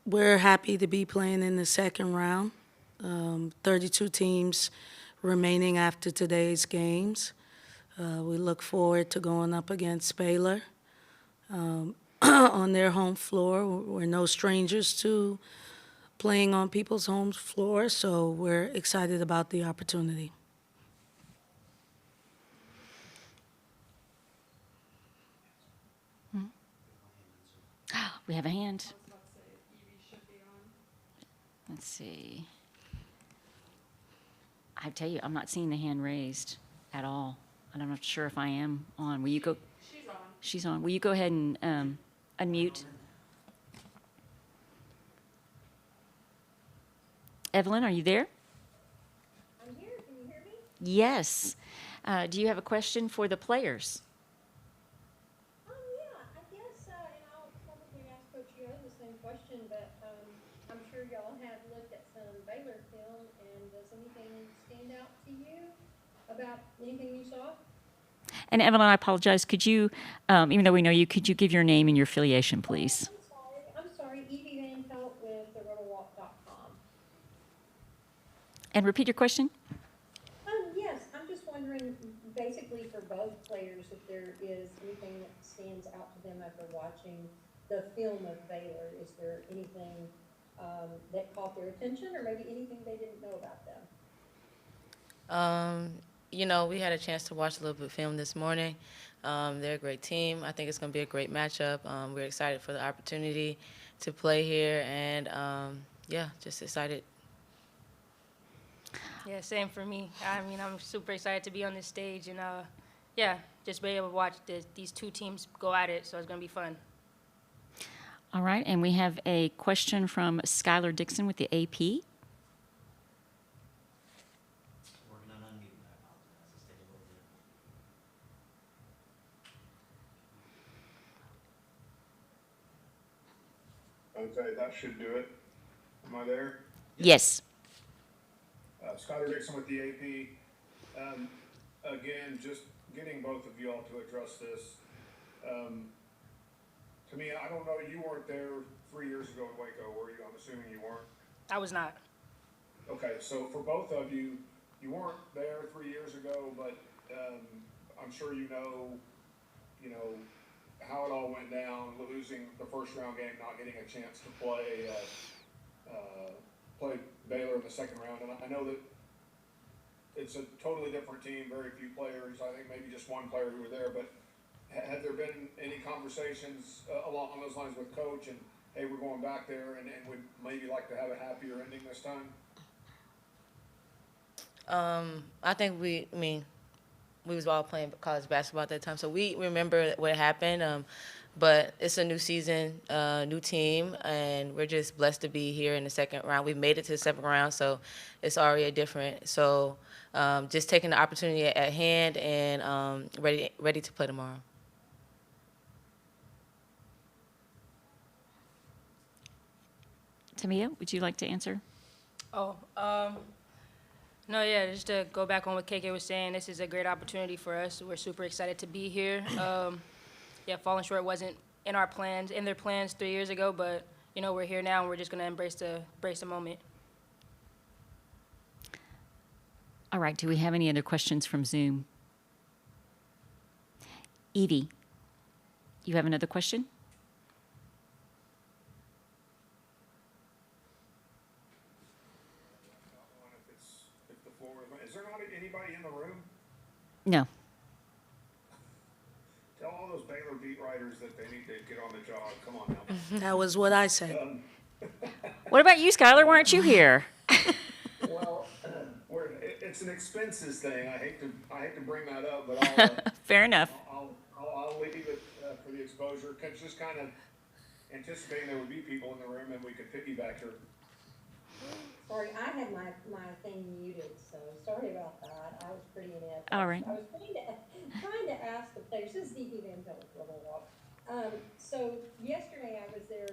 We're happy to be playing in the second round. 32 teams remaining after today's games. We look forward to going up against Baylor on their home floor. We're no strangers to playing on people's home floor, so we're excited about the opportunity. We have a hand. Let's see. I tell you, I'm not seeing the hand raised at all. And I'm not sure if I am on. Will you go? She's on. She's on. Will you go ahead and unmute? Evelyn, are you there? I'm here. Can you hear me? Yes. Do you have a question for the players? Yeah, I guess, and I'll probably ask Coach Yo the same question, but I'm sure y'all have looked at some Baylor film, and does anything stand out to you about anything you saw? And Evelyn, I apologize. Could you, even though we know you, could you give your name and your affiliation, please? I'm sorry, Evie Van Pelt with therubberwalk.com. And repeat your question. Yes, I'm just wondering, basically for both players, if there is anything that stands out to them after watching the film of Baylor. Is there anything that caught their attention, or maybe anything they didn't know about them? We had a chance to watch a little bit of film this morning. They're a great team. I think it's going to be a great matchup. We're excited for the opportunity to play here, and just excited. Yeah, same for me. I mean, I'm super excited to be on this stage and, just be able to watch these two teams go at it, so it's going to be fun. All right. And we have a question from Skylar Dixon with the AP. Working on unmuting, I apologize. Let's take a little bit. Okay, that should do it. Am I there? Yes. Skylar Dixon with the AP. Again, just getting both of you all to address this. To me, I don't know, you weren't there 3 years ago in Waco, were you? I'm assuming you weren't. I was not. Okay, so for both of you, you weren't there 3 years ago, but I'm sure you know how it all went down, losing the first round game, not getting a chance to play Baylor in the second round. And I know that it's a totally different team, very few players. I think maybe just one player who were there. But had there been any conversations along those lines with Coach and, hey, we're going back there and would maybe like to have a happier ending this time? I think we was all playing college basketball at that time, so we remember what happened. But it's a new season, new team, and we're just blessed to be here in the second round. We made it to the second round, so it's already different. So just taking the opportunity at hand and ready to play tomorrow. Tamia, would you like to answer? Oh, no, yeah, just to go back on what KK was saying, this is a great opportunity for us. We're super excited to be here. Falling short wasn't in their plans 3 years ago, but, we're here now, and we're just going to embrace the moment. All right. Do we have any other questions from Zoom? Evie, you have another question? If the floor is there not anybody in the room? No. Tell all those Baylor beat writers that they need to get on the job. Come on now. That was what I said. What about you, Skylar? Weren't you here? Well, it's an expenses thing. I hate to bring that up, but Fair enough. I'll leave it for the exposure. Just kind of anticipating there would be people in the room and we could piggyback her. Sorry, I had my thing muted, so sorry about that. I was pretty inept. All right. I was trying to ask the players. This is Evie Van Pelt with Rebel Walk. So yesterday I was there,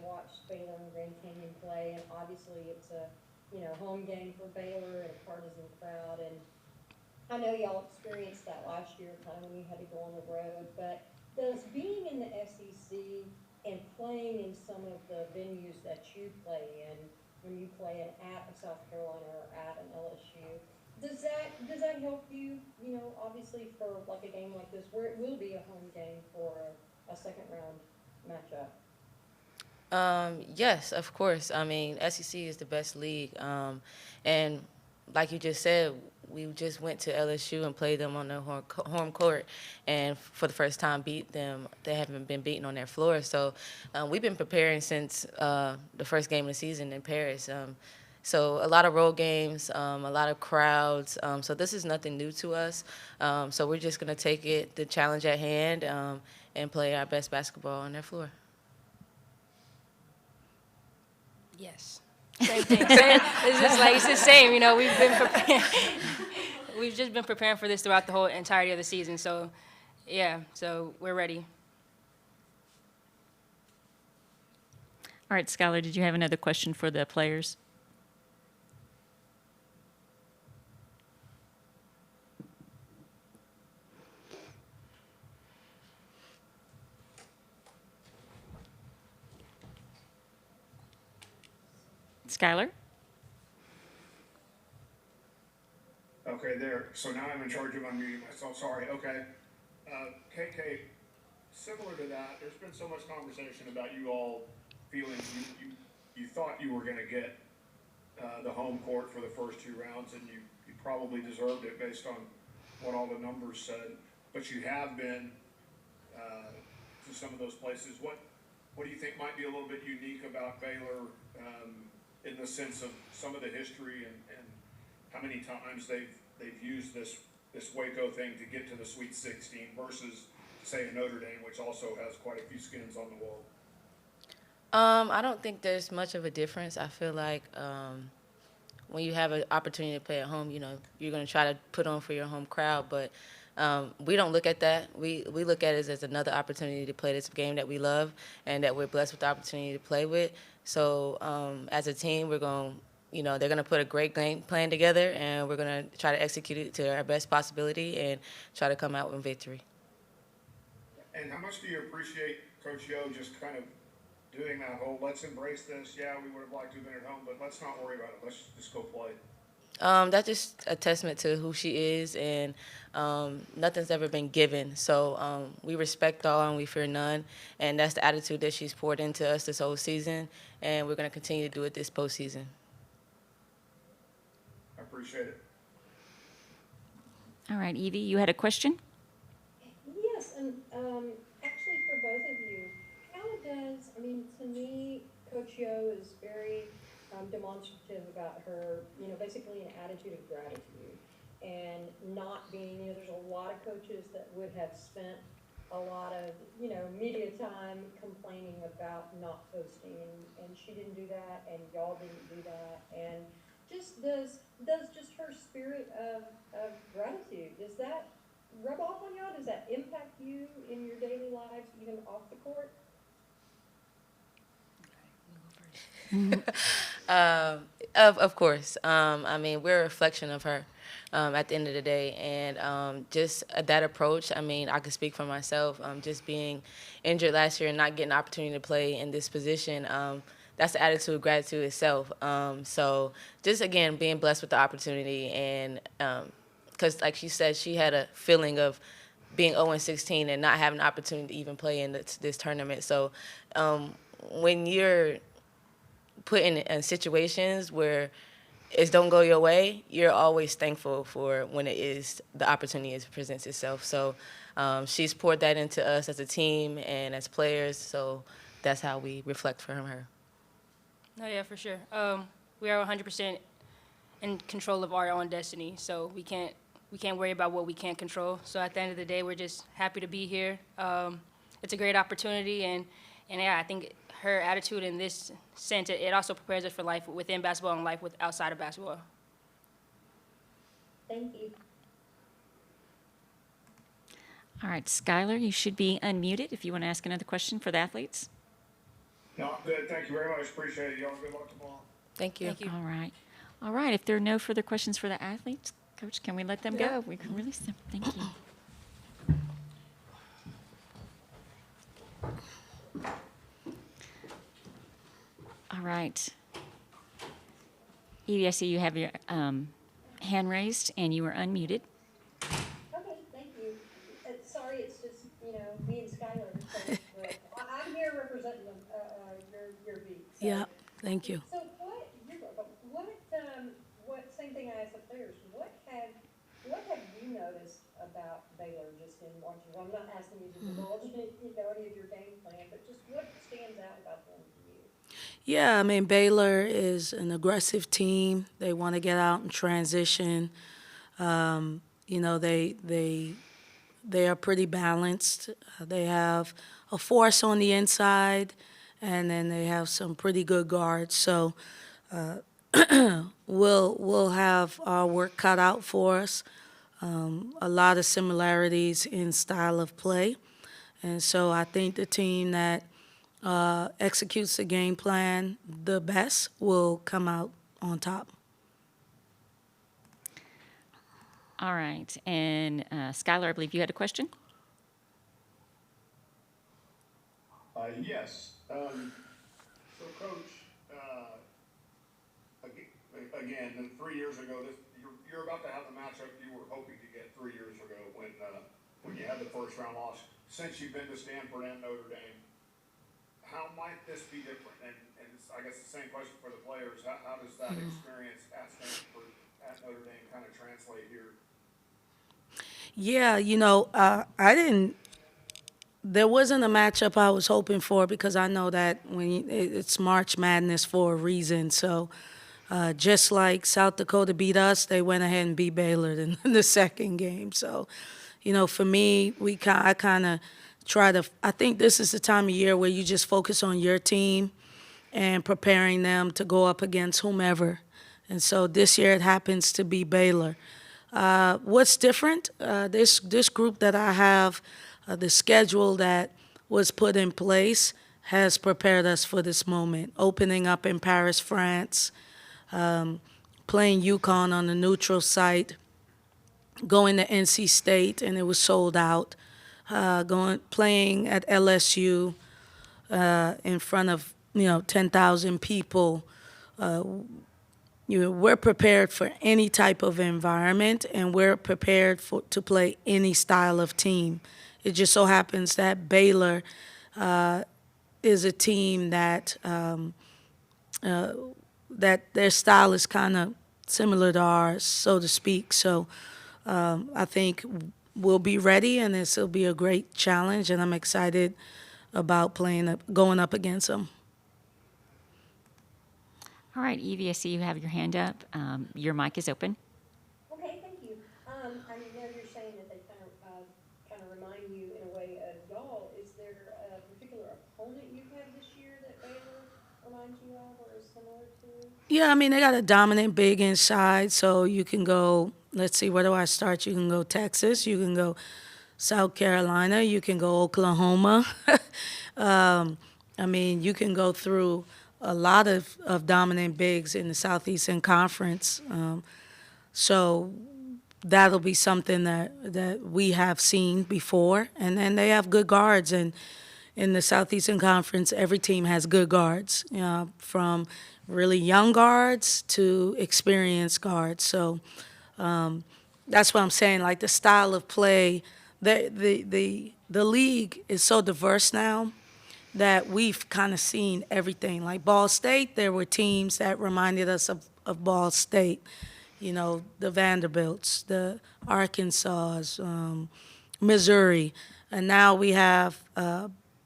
watched Baylor and Grand Canyon play, and obviously it's a home game for Baylor and a partisan crowd. And I know y'all experienced that last year, kind of when you had to go on the road. But does being in the SEC and playing in some of the venues that you play in, when you play at a South Carolina or at an LSU, does that help you, obviously for like a game like this, where it will be a home game for a second round matchup? Yes, of course. I mean, SEC is the best league. And like you just said, we just went to LSU and played them on their home court, and for the first time beat them. They haven't been beaten on their floor. So we've been preparing since the first game of the season in Paris. So a lot of road games, a lot of crowds. So this is nothing new to us. So we're just going to take it, the challenge at hand, and play our best basketball on their floor. Yes. Same thing. It's the same. We've been preparing. We've just been preparing for this throughout the whole entirety of the season. So, yeah. So we're ready. All right, Skylar, did you have another question for the players? Skylar? Okay, there. So now I'm in charge of unmuting myself. Sorry. Okay. KK, similar to that, there's been so much conversation about you all feeling you thought you were going to get the home court for the first two rounds, and you probably deserved it based on what all the numbers said. But you have been to some of those places. What do you think might be a little bit unique about Baylor in the sense of some of the history and how many times they've used this Waco thing to get to the Sweet 16 versus, say, a Notre Dame, which also has quite a few skins on the wall? I don't think there's much of a difference. I feel like when you have an opportunity to play at home, you're going to try to put on for your home crowd. But we don't look at that. We look at it as another opportunity to play this game that we love and that we're blessed with the opportunity to play with. So as a team, we're going they're going to put a great game plan together, and we're going to try to execute it to our best possibility and try to come out with victory. And how much do you appreciate Coach Yo just kind of doing that whole, let's embrace this, yeah, we would have liked to have been at home, but let's not worry about it, let's just go play? That's just a testament to who she is, and nothing's ever been given. So we respect all and we fear none, and that's the attitude that she's poured into us this whole season, and we're going to continue to do it this postseason. I appreciate it. All right, Evie, you had a question? Yes, and actually for both of you, how does, to me, Coach Yo is very demonstrative about her, basically an attitude of gratitude and not being, there's a lot of coaches that would have spent a lot of, media time complaining about not hosting, and she didn't do that, and y'all didn't do that, and just does just her spirit of gratitude, does that rub off on y'all? Does that impact you in your daily lives, even off the court? Of course. We're a reflection of her at the end of the day. And just that approach, I could speak for myself. Just being injured last year and not getting an opportunity to play in this position, that's the attitude of gratitude itself. So just, again, being blessed with the opportunity. And because, like she said, she had a feeling of being 0-16 and not having an opportunity to even play in this tournament. So when you're put in situations where it don't go your way, you're always thankful for when the opportunity presents itself. So she's poured that into us as a team and as players. So that's how we reflect from her. No, yeah, for sure. We are 100% in control of our own destiny, so we can't worry about what we can't control. So at the end of the day, we're just happy to be here. It's a great opportunity, and yeah, I think her attitude in this sense, it also prepares us for life within basketball and life outside of basketball. Thank you. All right, Skylar, you should be unmuted if you want to ask another question for the athletes. No, good. Thank you very much. Appreciate it. Y'all good luck tomorrow. Thank you. Thank you. All right. If there are no further questions for the athletes, Coach, can we let them go? We can release them. Thank you. All right. Evie, I see you have your hand raised and you are unmuted. Okay, thank you. Sorry, it's just, me and Skylar are so, I'm here representing them, your beat, so. Yeah, thank you. So you're welcome, same thing I asked the players, what have you noticed about Baylor just in watching? I'm not asking you to divulge any of your game plan, but just what stands out about them to you? Yeah, I mean, Baylor is an aggressive team. They want to get out and transition. You know, they are pretty balanced. They have a force on the inside, and then they have some pretty good guards. So we'll have our work cut out for us. A lot of similarities in style of play, and so I think the team that executes the game plan the best will come out on top. All right. And Skylar, I believe you had a question? Yes. So, Coach, again, 3 years ago, you're about to have the matchup you were hoping to get 3 years ago when you had the first round loss. Since you've been to Stanford and Notre Dame, how might this be different? And it's, I guess, the same question for the players. How does that experience at Stanford, at Notre Dame, kind of translate here? Yeah, there wasn't a matchup I was hoping for because I know that it's March Madness for a reason. So just like South Dakota beat us, they went ahead and beat Baylor in the second game. So, for me, I kind of I think this is the time of year where you just focus on your team and preparing them to go up against whomever. And so this year it happens to be Baylor. What's different? This group that I have, the schedule that was put in place has prepared us for this moment. Opening up in Paris, France, playing UConn on the neutral site, going to NC State and it was sold out. Playing at LSU in front of 10,000 people. We're prepared for any type of environment, and we're prepared to play any style of team. It just so happens that Baylor is a team that that their style is kind of similar to ours, so to speak. So I think we'll be ready, and this will be a great challenge, and I'm excited about going up against them. All right, Evie, I see you have your hand up. Your mic is open. Okay, thank you. I know you're saying that they kind of remind you in a way of y'all. Is there a particular opponent you've had this year that Baylor reminds you of or is similar to? Yeah, I mean, they got a dominant big inside, so you can go, let's see, where do I start? You can go Texas, you can go South Carolina, you can go Oklahoma. I mean, you can go through a lot of dominant bigs in the Southeastern Conference. So that'll be something that we have seen before. And then they have good guards. And in the Southeastern Conference, every team has good guards, from really young guards to experienced guards. So that's what I'm saying. Like the style of play, the league is so diverse now that we've kind of seen everything. Like Ball State, there were teams that reminded us of Ball State. The Vanderbilts, the Arkansas, Missouri. And now we have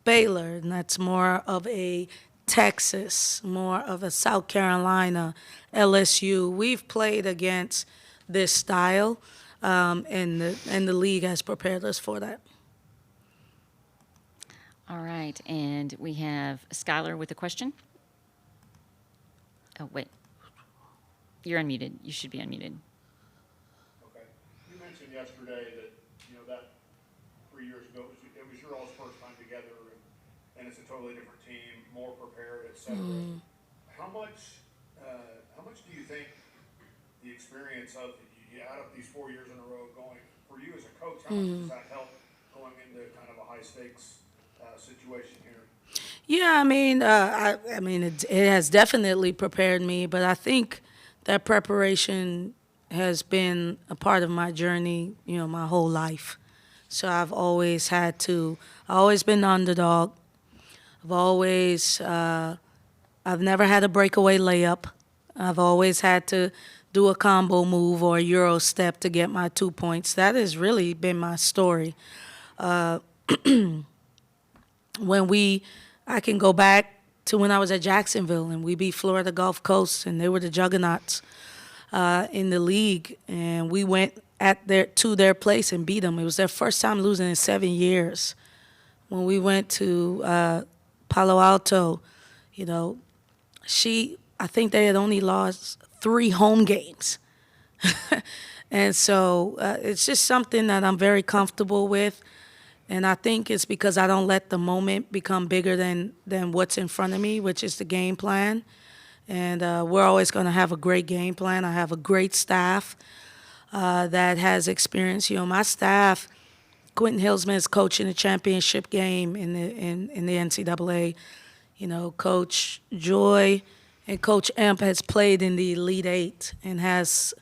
Baylor, and that's more of a Texas, more of a South Carolina, LSU. We've played against this style, and the league has prepared us for that. All right, and we have Skylar with a question. Oh, wait. You're unmuted. You should be unmuted. Okay. You mentioned yesterday that, that 3 years ago, it was your all's first time together, and it's a totally different team, more prepared, et cetera. How much do you think the experience of, you add up these 4 years in a row going, for you as a coach, how much does that help going into kind of a high stakes situation here? Yeah, I mean, it has definitely prepared me, but I think that preparation has been a part of my journey, my whole life. So I've always been the underdog. I've always, I've never had a breakaway layup. I've always had to do a combo move or a Euro step to get my 2 points. That has really been my story. when we I can go back to when I was at Jacksonville and we beat Florida Gulf Coast and they were the juggernauts in the league, and we went to their place and beat them. It was their first time losing in 7 years. When we went to Palo Alto, you know, I think they had only lost 3 home games. And so it's just something that I'm very comfortable with. And I think it's because I don't let the moment become bigger than what's in front of me, which is the game plan. And we're always going to have a great game plan. I have a great staff that has experience. My staff, Quentin Hillsman is coaching a championship game in the NCAA. Coach Joy and Coach Emp has played in the Elite Eight and has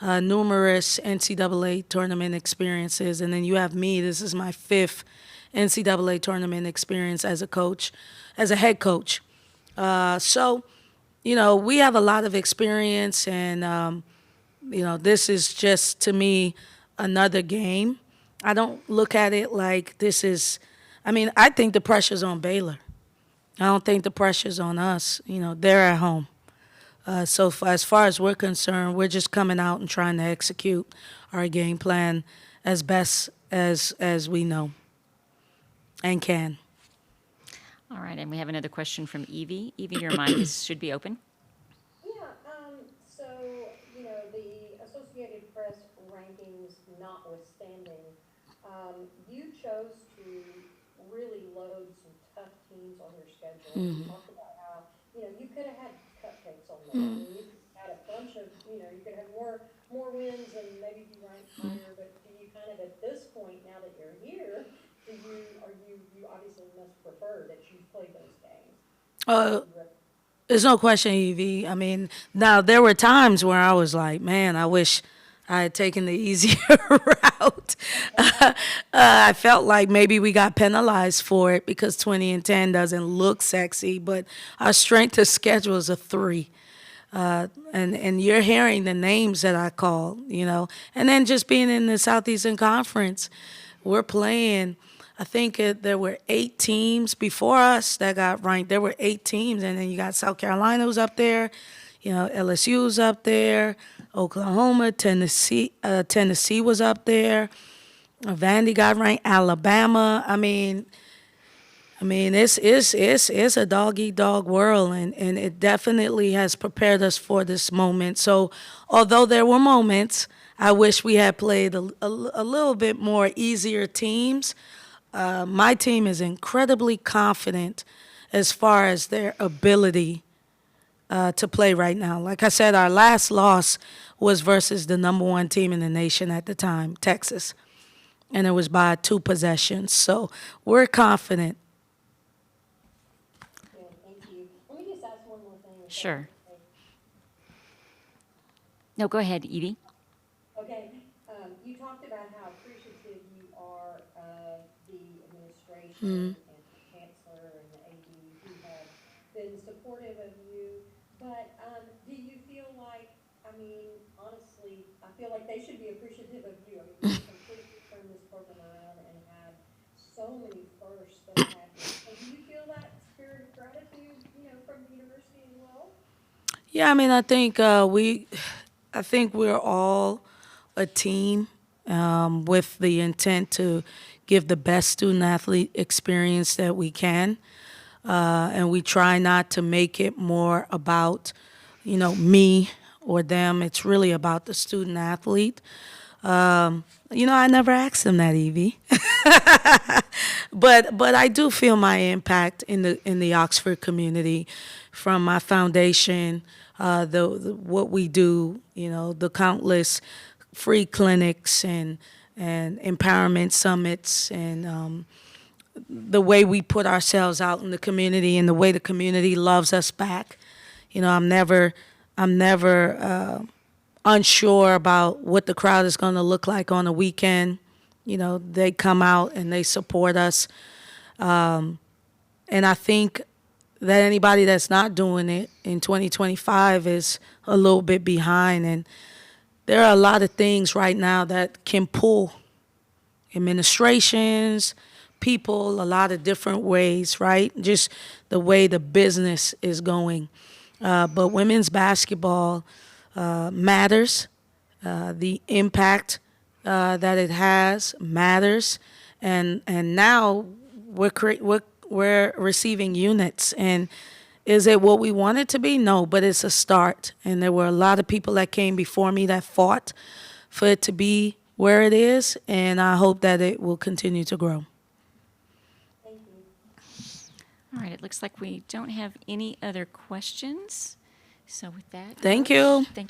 numerous NCAA tournament experiences. And then you have me. This is my 5th NCAA tournament experience as a head coach. So, we have a lot of experience, and, this is just, to me, another game. I don't look at it like this is, I think the pressure's on Baylor. I don't think the pressure's on us. They're at home. So as far as we're concerned, we're just coming out and trying to execute our game plan as best as we know and can. All right, and we have another question from Evie. Evie, your mic should be open. Yeah, so, the Associated Press rankings notwithstanding, you chose to really load some tough teams on your schedule. You talked about how, you could have had cupcakes on there. You could have had a bunch of, you could have more wins and maybe be ranked higher, but do you kind of, at this point, now that you're here, you obviously must prefer that you played those games? There's no question, Evie. Now there were times where I was like, man, I wish I had taken the easier route. I felt like maybe we got penalized for it because 20-10 doesn't look sexy, but our strength of schedule is a 3. And you're hearing the names that I call, and then just being in the Southeastern Conference, we're playing. I think there were 8 teams before us that got ranked. There were 8 teams, and then you got South Carolina was up there, LSU's up there, Oklahoma, Tennessee was up there, Vandy got ranked, Alabama. It's a dog-eat-dog world, and it definitely has prepared us for this moment. So although there were moments, I wish we had played a little bit more easier teams. My team is incredibly confident as far as their ability to play right now. Like I said, our last loss was versus the number 1 team in the nation at the time, Texas, and it was by 2 possessions. So we're confident. Yeah, thank you. Let me just ask one more thing. Sure. No, go ahead, Evie. Okay, you talked about how appreciative you are of the administration and the chancellor and the AD who have been supportive of you, but do you feel like, honestly, I feel like they should be appreciative of you. You completely turned this program around and had so many firsts that have happened. So do you feel that spirit of gratitude, from the university as well? Yeah, I think we're all a team with the intent to give the best student-athlete experience that we can. And we try not to make it more about, me or them. It's really about the student-athlete. I never asked them that, Evie. But I do feel my impact in the Oxford community from my foundation, what we do, the countless free clinics and empowerment summits and the way we put ourselves out in the community and the way the community loves us back. You know, I'm never unsure about what the crowd is going to look like on a weekend. You know, they come out and they support us. And I think that anybody that's not doing it in 2025 is a little bit behind. And there are a lot of things right now that can pull administrations, people, a lot of different ways, right? Just the way the business is going. But women's basketball matters. The impact that it has matters. And now we're receiving units. And is it what we want it to be? No, but it's a start. And there were a lot of people that came before me that fought for it to be where it is, and I hope that it will continue to grow. Thank you. All right, it looks like we don't have any other questions. So with that, Thank you. Thank you